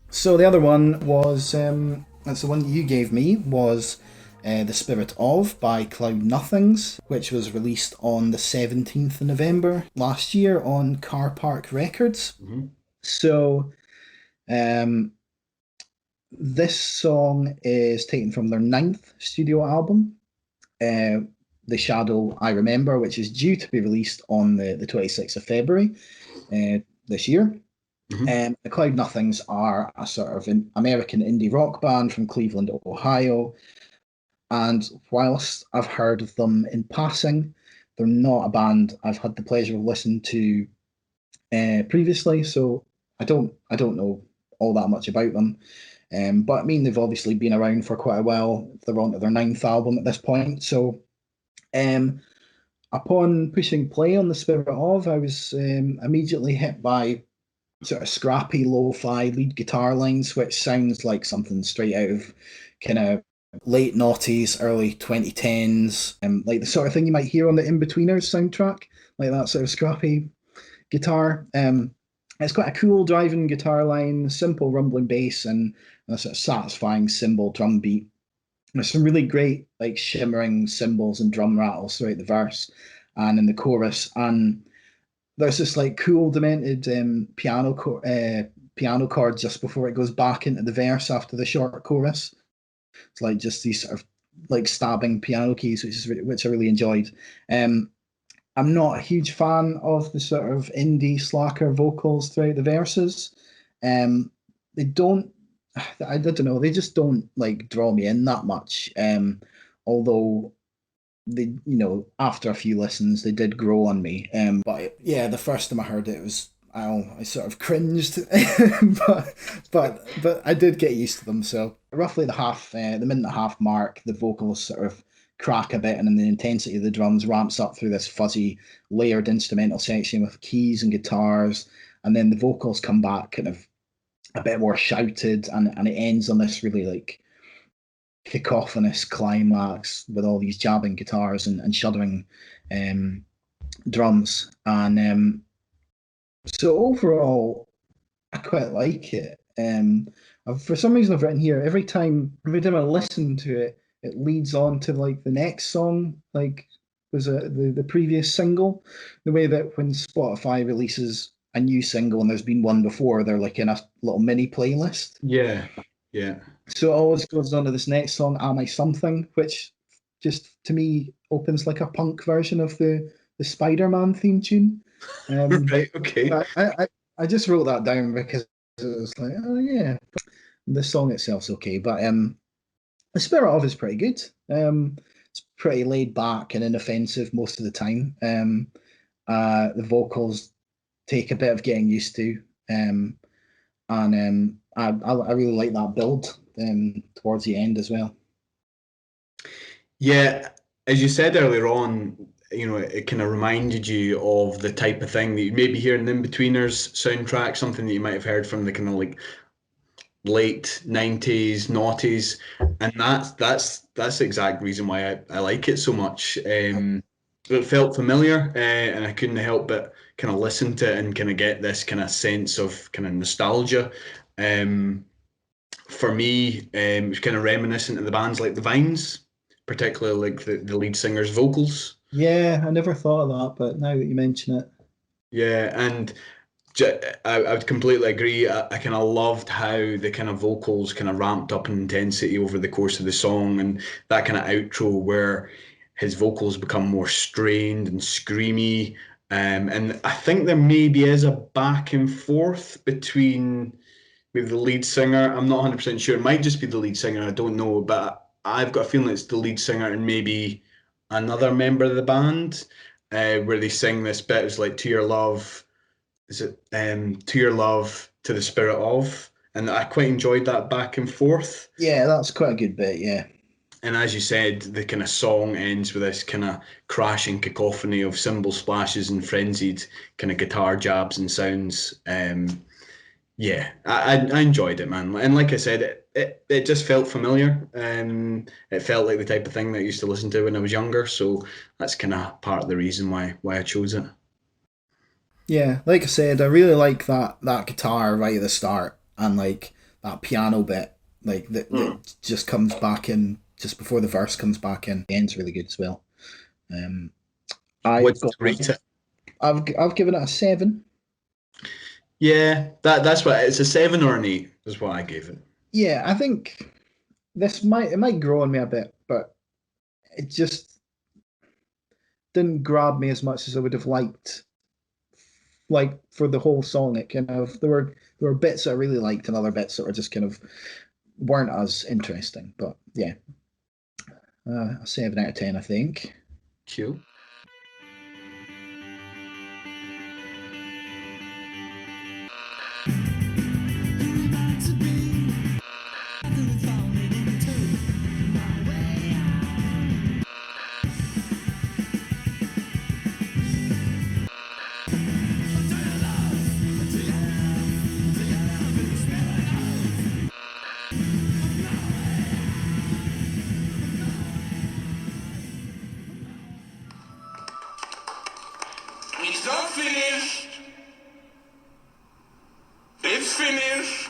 So the other one was, that's the one that you gave me, was The Spirit of by Cloud Nothings, which was released on the 17th of November last year on Carpark Records. Mhm. So um, this song is taken from their ninth studio album, uh, The Shadow I Remember, which is due to be released on the 26th of February this year. Mhm. The Cloud Nothings are a sort of an American indie rock band from Cleveland, Ohio. And whilst I've heard of them in passing, they're not a band I've had the pleasure of listening to previously. So I don't know all that much about them. But I mean, they've obviously been around for quite a while. They're on to their ninth album at this point. So um, upon pushing play on The Spirit of, I was immediately hit by sort of scrappy lo-fi lead guitar lines, which sounds like something straight out of kind of late noughties, early 2010s, like the sort of thing you might hear on the In-Betweeners soundtrack, like that sort of scrappy guitar. It's quite a cool driving guitar line, simple rumbling bass, and a sort of satisfying cymbal drum beat. There's some really great like shimmering cymbals and drum rattles throughout the verse and in the chorus, and there's this like cool demented piano chord just before it goes back into the verse after the short chorus. It's like just these sort of like stabbing piano keys, which I really enjoyed. Um, I'm not a huge fan of the sort of indie slacker vocals throughout the verses. They don't, I don't know, they just don't like draw me in that much. Although they, after a few listens, they did grow on me. But yeah, the first time I heard it, was I sort of cringed, but I did get used to them. So roughly the minute and a half mark, the vocals sort of crack a bit, and then the intensity of the drums ramps up through this fuzzy, layered instrumental section with keys and guitars, and then the vocals come back kind of a bit more shouted, and it ends on this really like cacophonous climax with all these jabbing guitars and shuddering um, drums. And so overall, I quite like it. For some reason, I've written here every time I listen to it, it leads on to like the next song, like was the previous single. The way that when Spotify releases a new single and there's been one before, they're like in a little mini playlist. Yeah, yeah. So it always goes on to this next song, Am I Something, which just to me opens like a punk version of the Spider-Man theme tune. Um, Right, okay. I just wrote that down because it was like, oh yeah, the song itself's okay, but the spirit of is pretty good. It's pretty laid back and inoffensive most of the time. The vocals take a bit of getting used to. And I really like that build towards the end as well. Yeah, as you said earlier on, it kind of reminded you of the type of thing that you maybe hear in the In-Betweeners soundtrack, something that you might have heard from the kind of like late 90s, noughties. And that's the exact reason why I like it so much. It felt familiar, and I couldn't help but kind of listen to it and kind of get this kind of sense of kind of nostalgia. Um, for me, it was kind of reminiscent of the bands like the Vines, particularly like the lead singer's vocals. Yeah, I never thought of that, but now that you mention it, Yeah, and I would completely agree. I kind of loved how the kind of vocals kind of ramped up in intensity over the course of the song, and that kind of outro where his vocals become more strained and screamy. And I think there maybe is a back and forth between maybe the lead singer. I'm not 100% sure. It might just be the lead singer. I don't know, but I've got a feeling it's the lead singer and maybe another member of the band, where they sing this bit. It's like "To Your Love." Is it "To Your Love, to the Spirit of"? And I quite enjoyed that back and forth. yeah, that's quite a good bit. Yeah, And as you said, the kind of song ends with this kind of crashing cacophony of cymbal splashes and frenzied kind of guitar jabs and sounds. Yeah, I enjoyed it, man. And like I said, it just felt familiar. It felt like the type of thing that I used to listen to when I was younger. So that's kind of part of the reason why I chose it. Yeah, like I said, I really like that guitar right at the start, and like that piano bit, like Mm. that just comes back in just before the verse comes back in. The end's really good as well. Um, What I've got, rate it? I've given it a 7. Yeah, that's what it's a 7 or an 8 is what I gave it. Yeah, I think it might grow on me a bit, but it just didn't grab me as much as I would have liked. Like for the whole song, it kind of there were bits that I really liked and other bits that were just kind of weren't as interesting. But yeah, a 7 out of 10, I think. Cool. It's not finished. It's finished.